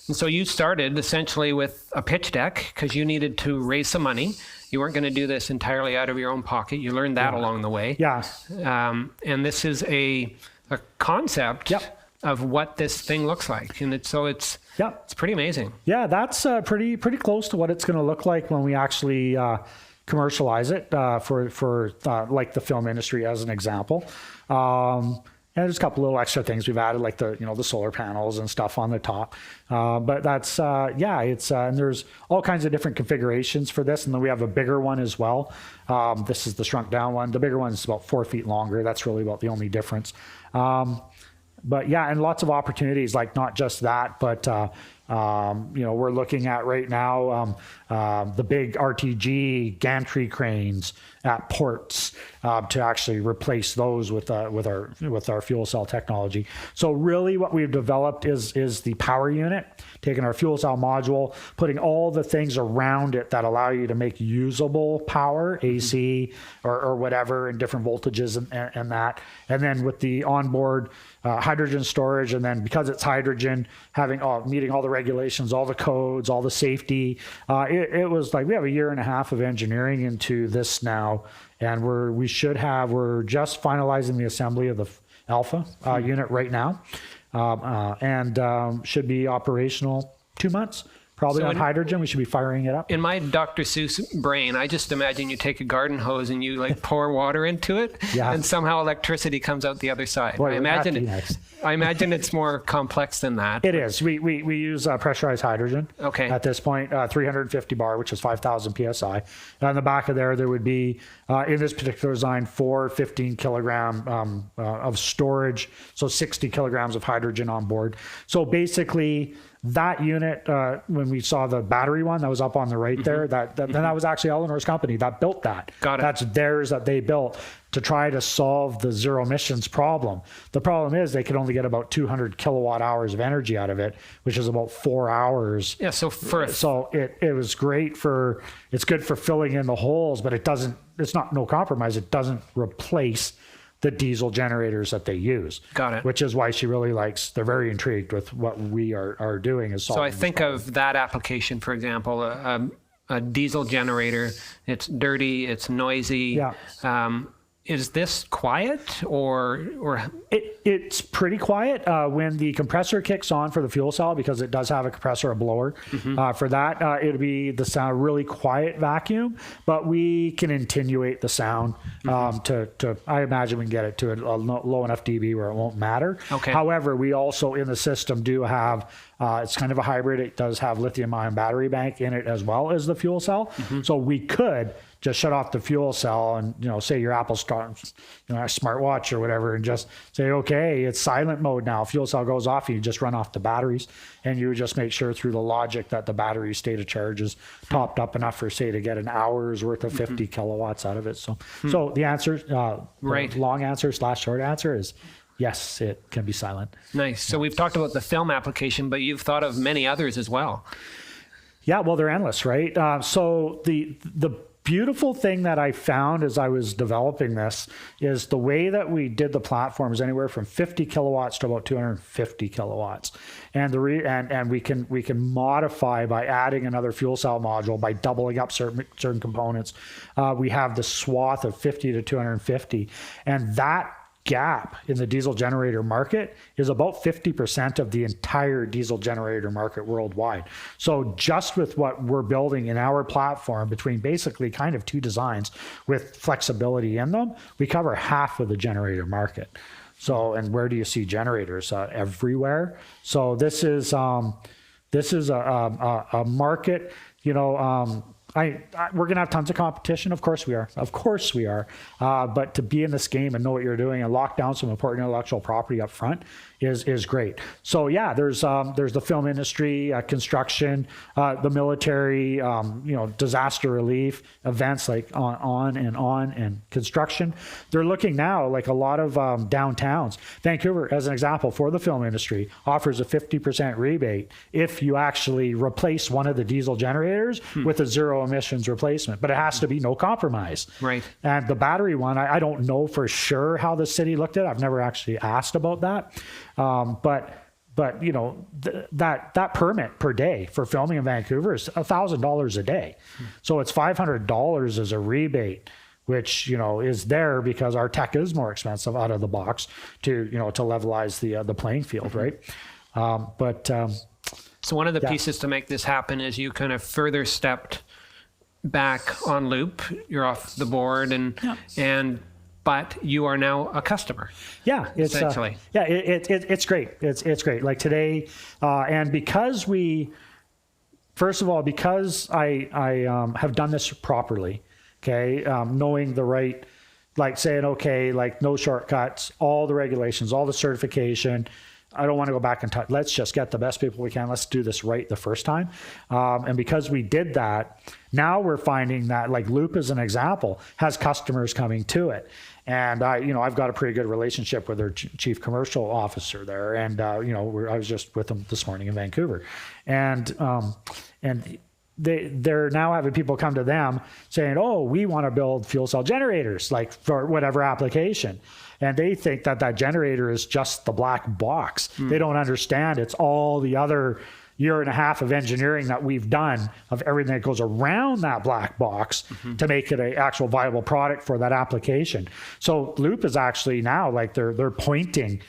And so you started essentially with a pitch deck because you needed to raise some money. You weren't going to do this entirely out of your own pocket. You learned that along the way. Yeah. And this is a concept. Of what this thing looks like, and it's pretty amazing. Yeah, that's pretty close to what it's going to look like when we actually commercialize it for like the film industry, as an example. And there's a couple little extra things we've added, like the solar panels and stuff on the top. But that's it's and there's all kinds of different configurations for this, and then we have a bigger one as well. This is the shrunk down one. The bigger one is about 4 feet longer. That's really about the only difference. But yeah, and lots of opportunities, like not just that, but we're looking at right now the big RTG gantry cranes at ports to actually replace those with our fuel cell technology. So really, what we've developed is the power unit, taking our fuel cell module, putting all the things around it that allow you to make usable power, AC or whatever, in different voltages and that, and then with the onboard hydrogen storage, and then because it's hydrogen, having meeting all the regulations, all the codes, all the safety. It was like we have 1.5 years of engineering into this now, and we're just finalizing the assembly of the alpha unit right now, and should be operational 2 months. Probably on hydrogen, we should be firing it up. In my Dr. Seuss brain, I just imagine you take a garden hose and you pour water into it, and somehow electricity comes out the other side. Boy, I imagine it's more complex than that. It is. We use pressurized hydrogen. Okay. At this point, 350 bar, which is 5,000 psi. On the back of there would be in this particular design 4 15 kilogram of storage, so 60 kilograms of hydrogen on board. So basically, that unit, when we saw the battery one that was up on the right there, that was actually Eleanor's company that built that. Got it. That's theirs that they built to try to solve the zero emissions problem. The problem is they could only get about 200 kilowatt hours of energy out of it, which is about 4 hours. Yeah. So it was great it's good for filling in the holes, but it's not no compromise. It doesn't replace the diesel generators that they use. Got it. Which is why she really likes, they're very intrigued with what we are doing. Is So I think of that application, for example, a diesel generator. It's dirty, it's noisy. Yeah. Is this quiet or? It's pretty quiet when the compressor kicks on for the fuel cell, because it does have a compressor, a blower. For that, it'll be the sound, really quiet vacuum, but we can attenuate the sound to, I imagine we can get it to a low enough dB where it won't matter. Okay. However, we also in the system do have, it's kind of a hybrid. It does have lithium ion battery bank in it as well as the fuel cell. So we could just shut off the fuel cell and, say your Apple starts, a smartwatch or whatever, and just say, okay, it's silent mode now. Fuel cell goes off, you just run off the batteries, and you just make sure through the logic that the battery state of charge is topped up enough for, say, to get an hour's worth of 50 kilowatts out of it. So the answer, Right. the long answer / short answer is yes, it can be silent. Nice. So we've talked about the film application, but you've thought of many others as well. Yeah, well, they're endless, right? So the beautiful thing that I found as I was developing this is the way that we did the platform is anywhere from 50 kilowatts to about 250 kilowatts. And and we can modify by adding another fuel cell module, by doubling up certain components. We have the swath of 50 to 250, and that gap in the diesel generator market is about 50% of the entire diesel generator market worldwide. So just with what we're building in our platform, between basically kind of two designs with flexibility in them, we cover half of the generator market. So, and where do you see generators? Everywhere. So this is a market, we're going to have tons of competition. Of course we are. But to be in this game and know what you're doing and lock down some important intellectual property up front is great. So yeah, there's the film industry, construction, the military, disaster relief events, like on, and construction. They're looking now, like a lot of downtowns. Vancouver, as an example, for the film industry, offers a 50% rebate if you actually replace one of the diesel generators with a zero emissions replacement, but it has to be no compromise. Right. And the battery one, I don't know for sure how the city looked at it. I've never actually asked about that. But that permit per day for filming in Vancouver is $1,000 a day. So it's $500 as a rebate, which, is there because our tech is more expensive out of the box to levelize the playing field. Right. So one of the pieces to make this happen is you kind of further stepped back on Loop. You're off the board but you are now a customer. Yeah, it's essentially. It's great. It's great. Like today, and because I have done this properly, okay, knowing the right, like saying, okay, like no shortcuts, all the regulations, all the certification. I don't want to go back and touch. Let's just get the best people we can. Let's do this right the first time. And because we did that, now we're finding that, like Loop as an example, has customers coming to it. And I've got a pretty good relationship with their chief commercial officer there. And I was just with them this morning in Vancouver, and they're now having people come to them saying, "Oh, we want to build fuel cell generators, like for whatever application." And they think that generator is just the black box. They don't understand it's all the other year and a half of engineering that we've done of everything that goes around that black box to make it an actual viable product for that application. So Loop is actually now, like they're pointing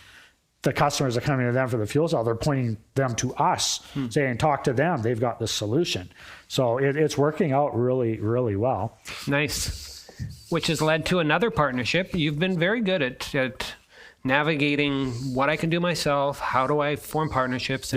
the customers that are coming to them for the fuel cell, they're pointing them to us, saying, talk to them. They've got the solution. So it's working out really, really well. Nice. Which has led to another partnership. You've been very good at navigating what I can do myself, how do I form partnerships,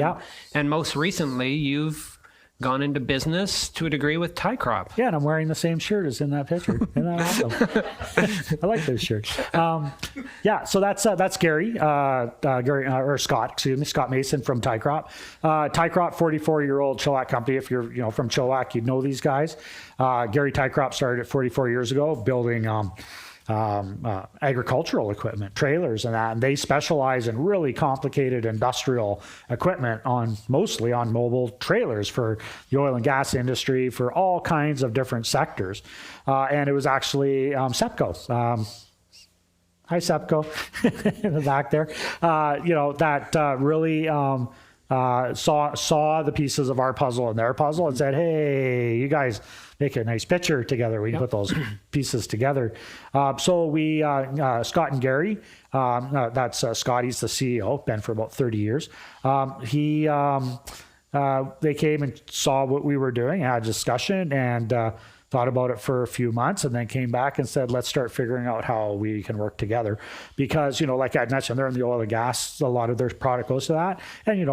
and most recently you've gone into business to a degree with Tycrop. Yeah, and I'm wearing the same shirt as in that picture. Isn't that awesome? I like those shirts. So that's Gary, or Scott, excuse me, Scott Mason from Tycrop. Tycrop, 44-year-old Chilliwack company. If you're from Chilliwack, you know these guys. Gary Tycrop started 44 years ago building agricultural equipment, trailers and that, and they specialize in really complicated industrial equipment mostly on mobile trailers for the oil and gas industry, for all kinds of different sectors. And it was actually SEPCO. hi Sepco in the back there, that really saw the pieces of our puzzle and their puzzle and said, hey, you guys make a nice picture together. We can put those pieces together. So we, Scott and Gary, that's Scotty's the CEO, been for about 30 years. They came and saw what we were doing, had a discussion, and thought about it for a few months, and then came back and said, let's start figuring out how we can work together. Because, like I mentioned, they're in the oil and gas. A lot of their product goes to that. And,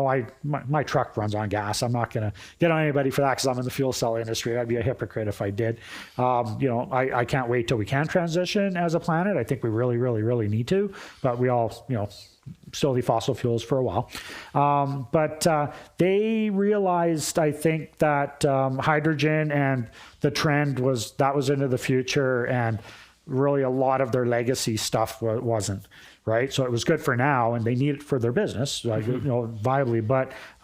my truck runs on gas. I'm not going to get on anybody for that because I'm in the fuel cell industry. I'd be a hypocrite if I did. I can't wait till we can transition as a planet. I think we really, really, really need to. But we all, still the fossil fuels for a while. But they realized, I think, that hydrogen and the trend was into the future, and really a lot of their legacy stuff wasn't, right? So it was good for now, and they need it for their business, viably.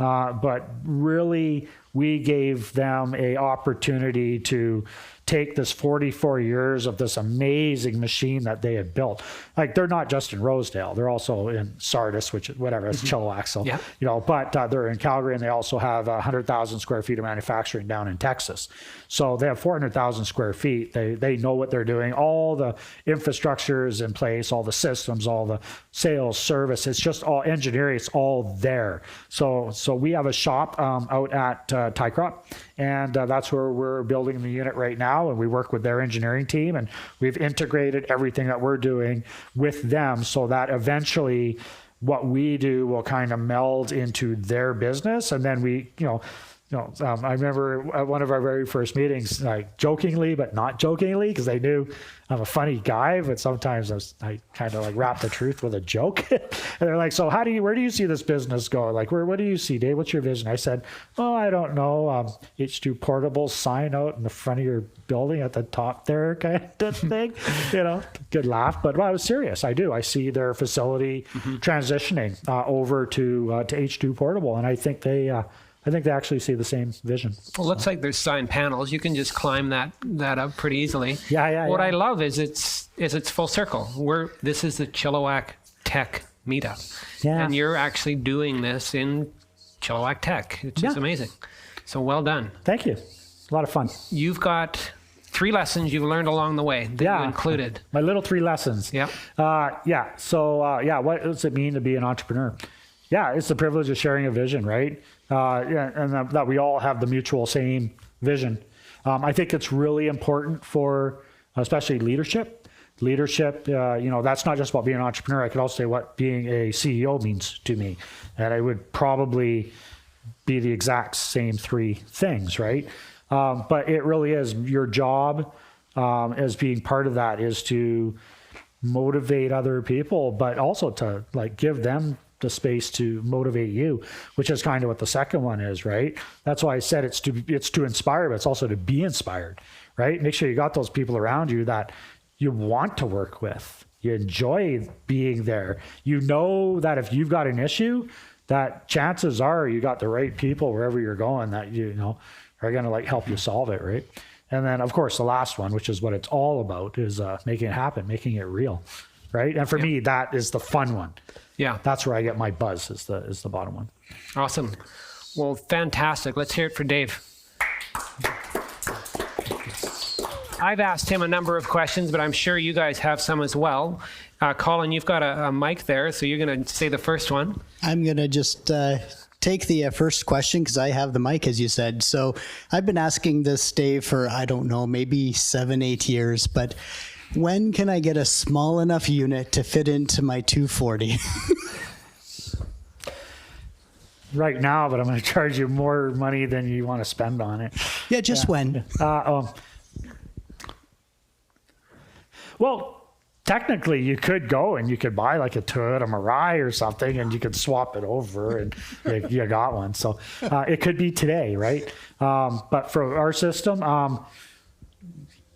But really, we gave them a opportunity to take this 44 years of this amazing machine that they had built. Like, they're not just in Rosedale, they're also in Sardis, which whatever, it's Chilliwack. So, but they're in Calgary, and they also have 100,000 square feet of manufacturing down in Texas. So they have 400,000 square feet. They know what they're doing. All the infrastructure is in place, all the systems, all the sales, service. It's just all engineering. It's all there. So we have a shop out at Tycrop, and that's where we're building the unit right now. And we work with their engineering team, and we've integrated everything that we're doing with them so that eventually what we do will kind of meld into their business. And then we, I remember at one of our very first meetings, like jokingly, but not jokingly, because they knew I'm a funny guy, but sometimes I kind of like wrap the truth with a joke. And they're like, so where do you see this business go? Like, what do you see, Dave? What's your vision? I said, oh, I don't know. H2 portable sign out in the front of your building at the top there kind of thing. Good laugh. But I was serious. I do. I see their facility transitioning over to H2 portable. And I think they actually see the same vision. Well, looks like there's sign panels. You can just climb that up pretty easily. Yeah. What I love is it's full circle. This is the Chilliwack Tech meetup. Yeah. And you're actually doing this in Chilliwack Tech, which is amazing. So well done. Thank you. A lot of fun. You've got 3 lessons you've learned along the way that you included. My little 3 lessons. Yeah. So what does it mean to be an entrepreneur? Yeah, it's the privilege of sharing a vision, right? And that we all have the mutual same vision. I think it's really important for especially leadership. Leadership, that's not just about being an entrepreneur. I could also say what being a CEO means to me. And I would probably be the exact same 3 things, right? But it really is your job as being part of that is to motivate other people, but also to give them the space to motivate you, which is kind of what the second one is, right? That's why I said it's to inspire, but it's also to be inspired, right? Make sure you got those people around you that you want to work with. You enjoy being there. You know that if you've got an issue, that chances are you got the right people wherever you're going that are going to help you solve it, right? And then, of course, the last one, which is what it's all about, is making it happen, making it real, right? And for me, that is the fun one. Yeah, that's where I get my buzz. Is the bottom one. Awesome. Well, fantastic. Let's hear it for Dave. I've asked him a number of questions, but I'm sure you guys have some as well. Colin, you've got a mic there, so you're going to say the first one. I'm going to just take the first question because I have the mic, as you said. So I've been asking this, Dave, for, I don't know, maybe 7-8 years, but when can I get a small enough unit to fit into my 240? Right now, but I'm going to charge you more money than you want to spend on it. Yeah, just when? Well, technically, you could go and you could buy a Toyota Mirai or something, and you could swap it over, and you got one. So it could be today, right? But for our system,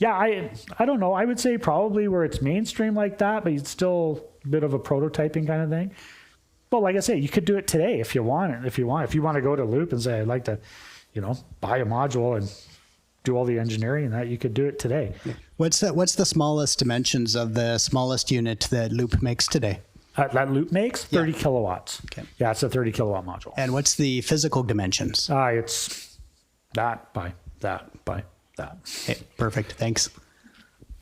I don't know. I would say probably where it's mainstream like that, but it's still a bit of a prototyping kind of thing. But like I say, you could do it today if you want it. If you want to go to Loop and say, I'd like to, buy a module and do all the engineering and that, you could do it today. What's the smallest dimensions of the smallest unit that Loop makes today? That Loop makes 30 kilowatts. Okay. Yeah, it's a 30 kilowatt module. And what's the physical dimensions? It's that by that by that. Okay, perfect. Thanks.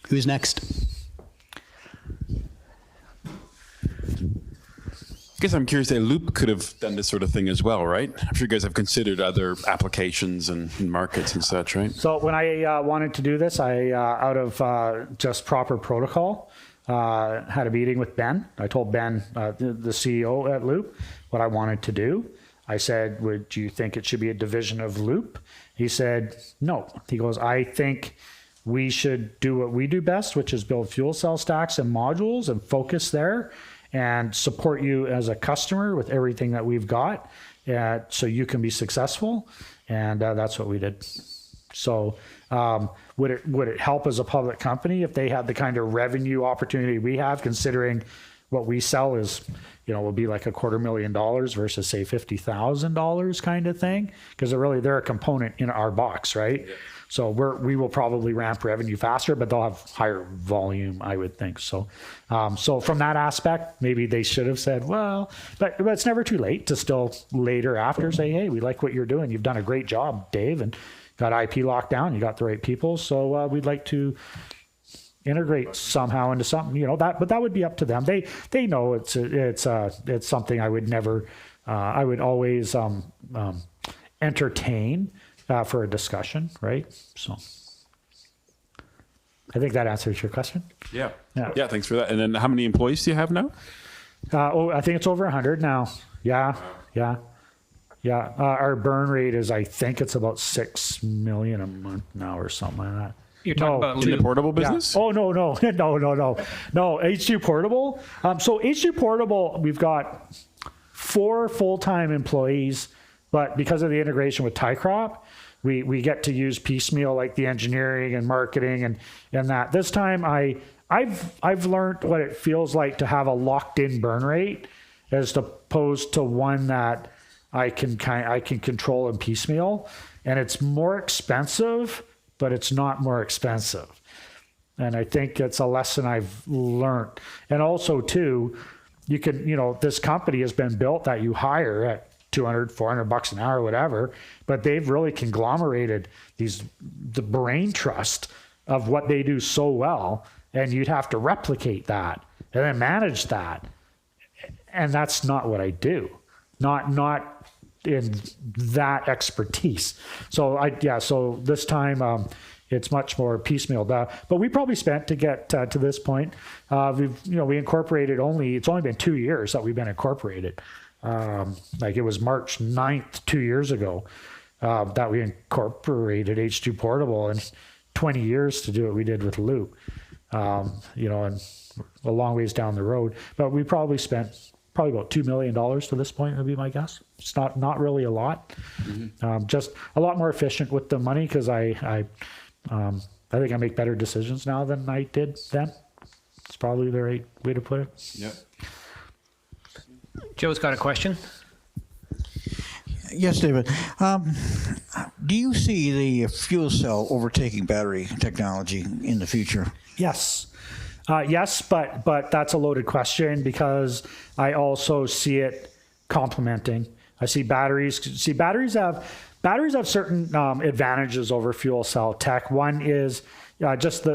Who's next? I guess I'm curious that Loop could have done this sort of thing as well, right? I'm sure you guys have considered other applications and markets and such, right? So when I wanted to do this, I out of just proper protocol, had a meeting with Ben. I told Ben, the CEO at Loop, what I wanted to do. I said, would you think it should be a division of Loop? He said, no. He goes, I think we should do what we do best, which is build fuel cell stacks and modules and focus there and support you as a customer with everything that we've got, so you can be successful. And that's what we did. So would it help as a public company if they had the kind of revenue opportunity we have, considering what we sell is, will be like $250,000 versus say $50,000 kind of thing? Because they're a component in our box, right? Yeah. So we will probably ramp revenue faster, but they'll have higher volume, I would think. So, so from that aspect, maybe they should have said, well, but it's never too late to still later after say, hey, we like what you're doing. You've done a great job, Dave, and got IP locked down. You got the right people. So we'd like to integrate somehow into something, but that would be up to them. They know it's something I would never, I would always entertain for a discussion, right? So I think that answers your question. Yeah. Thanks for that. And then how many employees do you have now? I think it's over 100 now. Yeah. Our burn rate is, I think it's about 6 million a month now or something like that. You're talking about in the portable business? Yeah. Oh, no. No, H2 Portable. So H2 Portable, we've got 4 full-time employees, but because of the integration with Tycrop, we get to use piecemeal, like the engineering and marketing and that. This time I've learned what it feels like to have a locked-in burn rate as opposed to one that I can control and piecemeal, and it's more expensive, but it's not more expensive. And I think it's a lesson I've learned. And also too, you can, this company has been built that you hire at $200, $400 an hour, whatever, but they've really conglomerated the brain trust of what they do so well. And you'd have to replicate that and then manage that. And that's not what I do. Not in that expertise. So so this time it's much more piecemeal. But we probably spent to get to this point. We incorporated it's only been 2 years that we've been incorporated. Like it was March 9th, 2 years ago, that we incorporated H2 Portable, and 20 years to do what we did with Loop, and a long ways down the road. But we probably spent about $2 million to this point, would be my guess. It's not really a lot, just a lot more efficient with the money, because I think I make better decisions now than I did then. It's probably the right way to put it. Yeah. Joe's got a question. Yes, David. Do you see the fuel cell overtaking battery technology in the future? Yes. Yes, but that's a loaded question, because I also see it complementing. I see batteries. Batteries have certain advantages over fuel cell tech. One is just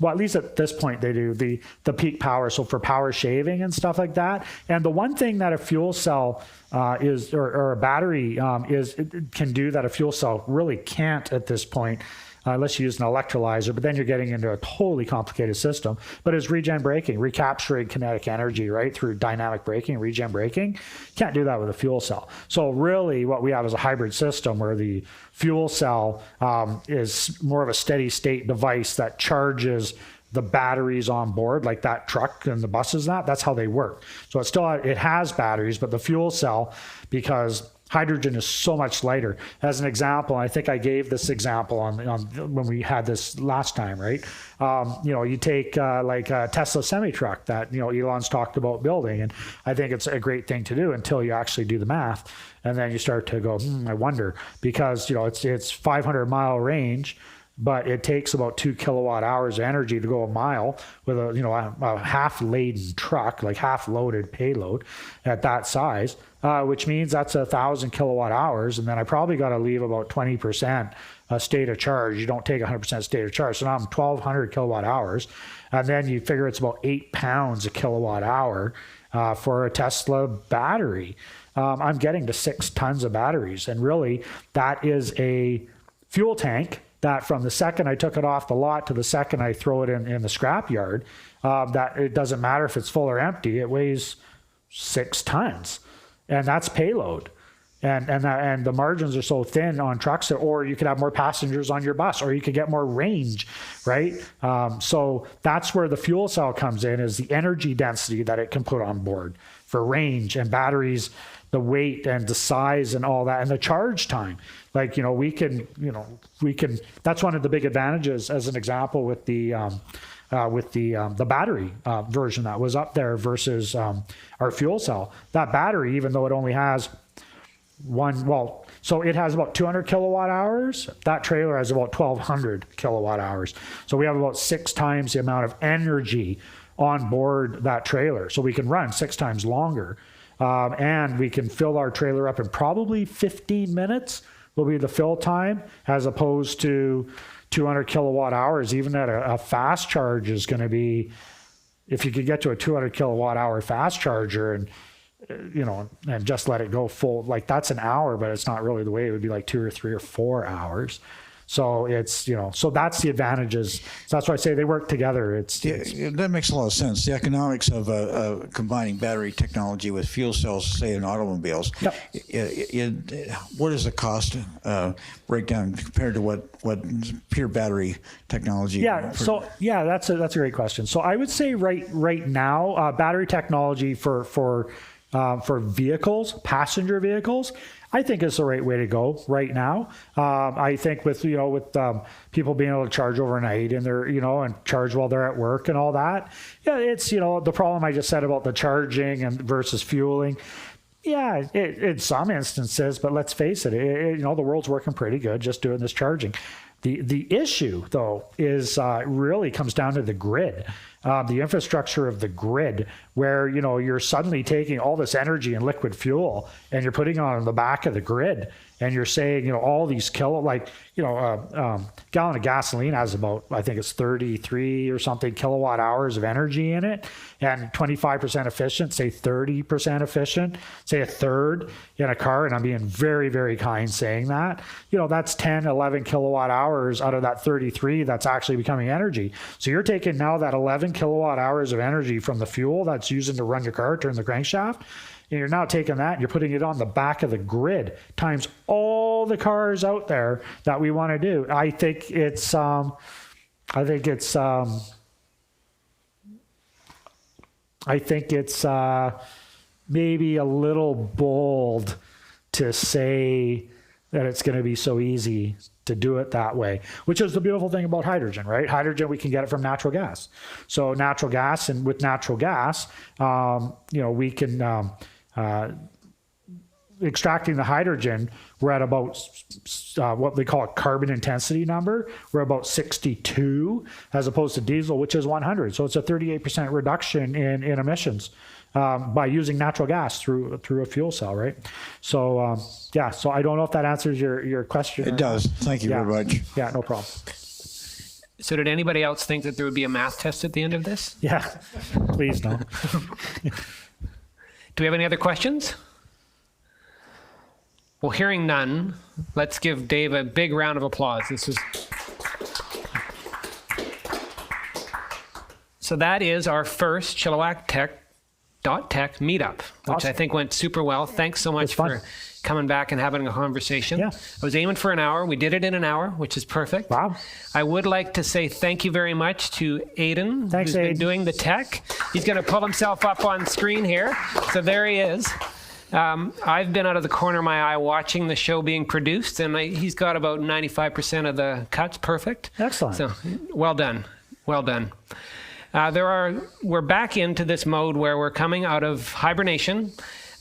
well, at least at this point they do the peak power, so for power shaving and stuff like that. And the one thing that a fuel cell or a battery can do that a fuel cell really can't at this point, unless you use an electrolyzer, but then you're getting into a totally complicated system, but is regen braking, recapturing kinetic energy, right, through dynamic braking, regen braking. Can't do that with a fuel cell. So really what we have is a hybrid system where the fuel cell is more of a steady state device that charges the batteries on board, like that truck and the buses, that's how they work. So it has batteries, but the fuel cell, because hydrogen is so much lighter. As an example, I think I gave this example on when we had this last time, right? You take like a Tesla semi-truck that, Elon's talked about building, and I think it's a great thing to do until you actually do the math. And then you start to go, I wonder, because, it's 500-mile range, but it takes about 2 kilowatt hours of energy to go a mile with a half-laden truck, like half-loaded payload at that size, which means that's 1,000 kilowatt hours. And then I probably got to leave about 20% state of charge. You don't take 100% state of charge. So now I'm 1,200 kilowatt hours. And then you figure it's about 8 pounds a kilowatt hour for a Tesla battery. I'm getting to 6 tons of batteries. And really, that is a fuel tank that from the second I took it off the lot to the second I throw it in the scrap yard, that it doesn't matter if it's full or empty, it weighs 6 tons. And that's payload. And the margins are so thin on trucks, or you could have more passengers on your bus, or you could get more range, right? So that's where the fuel cell comes in, is the energy density that it can put on board for range and batteries, the weight and the size and all that, and the charge time. Like, we can, that's one of the big advantages, as an example, with the battery version that was up there versus our fuel cell. That battery, even though it only has so it has about 200 kilowatt hours. That trailer has about 1,200 kilowatt hours. So we have about 6 times the amount of energy on board that trailer. So we can run 6 times longer. And we can fill our trailer up in probably 15 minutes will be the fill time, as opposed to 200 kilowatt hours. Even at a fast charge is going to be, if you could get to a 200 kilowatt hour fast charger and just let it go full, like that's an hour, but it's not really the way. It would be like 2 or 3 or 4 hours. So it's, so that's the advantages. So that's why I say they work together. That makes a lot of sense. The economics of combining battery technology with fuel cells, say in automobiles. Yep. What is the cost breakdown compared to what pure battery technology? Yeah. That's a great question. So I would say right now, battery technology for vehicles, passenger vehicles, I think is the right way to go right now. I think with people being able to charge overnight and they're and charge while they're at work and all that. Yeah, it's the problem I just said about the charging and versus fueling. Yeah, in some instances, but let's face it, the world's working pretty good just doing this charging. The issue, though, is really comes down to the grid, the infrastructure of the grid, where you're suddenly taking all this energy and liquid fuel and you're putting it on the back of the grid, and you're saying all these gallon of gasoline has about, I think it's 33 or something kilowatt hours of energy in it, and 25% efficient, say 30% efficient, say a third in a car, and I'm being very, very kind saying that, that's 10, 11 kilowatt hours out of that 33 that's actually becoming energy. So you're taking now that 11 kilowatt hours of energy from the fuel that's using to run your car, turn the crankshaft, and you're now taking that and you're putting it on the back of the grid times all the cars out there that we want to do. I think it's maybe a little bold to say that it's going to be so easy to do it that way, which is the beautiful thing about hydrogen, right? Hydrogen, we can get it from natural gas. So natural gas, and with natural gas, we can, extracting the hydrogen, we're at about what they call a carbon intensity number. We're about 62 as opposed to diesel, which is 100. So it's a 38% reduction in emissions by using natural gas through a fuel cell, right? So so I don't know if that answers your question. It does. Thank you very much. Yeah, no problem. So did anybody else think that there would be a math test at the end of this? Yeah, please don't. Do we have any other questions? Well, hearing none, let's give Dave a big round of applause. So that is our first Chilliwack Tech meetup, which Awesome. I think went super well. Thanks so much for coming back and having a conversation. Yeah. I was aiming for an hour. We did it in an hour, which is perfect. Wow. I would like to say thank you very much to Aidan, Thanks, who's been Aidan. doing the tech. He's going to pull himself up on screen here. So there he is. I've been out of the corner of my eye watching the show being produced, and he's got about 95% of the cuts perfect. Excellent. So, well done. Well done. We're back into this mode where we're coming out of hibernation.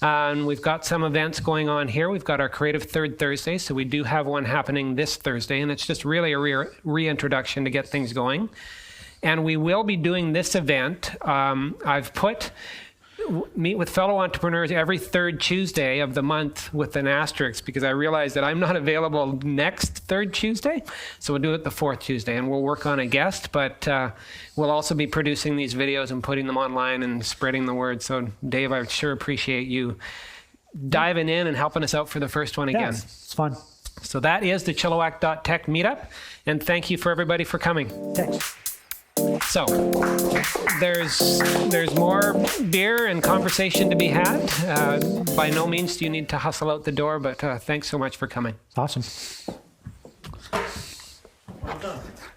And we've got some events going on here. We've got our Creative Third Thursday, so we do have one happening this Thursday, and it's just really a reintroduction to get things going. And we will be doing this event. I've put meet with fellow entrepreneurs every third Tuesday of the month with an asterisk, because I realize that I'm not available next third Tuesday. So we'll do it the fourth Tuesday, and we'll work on a guest, but we'll also be producing these videos and putting them online and spreading the word. So Dave, I sure appreciate you diving in and helping us out for the first one again. Yes, it's fun. So that is the Chilliwack.tech meetup, and thank you for everybody for coming. Thanks. So there's more beer and conversation to be had. By no means do you need to hustle out the door, but thanks so much for coming. Awesome.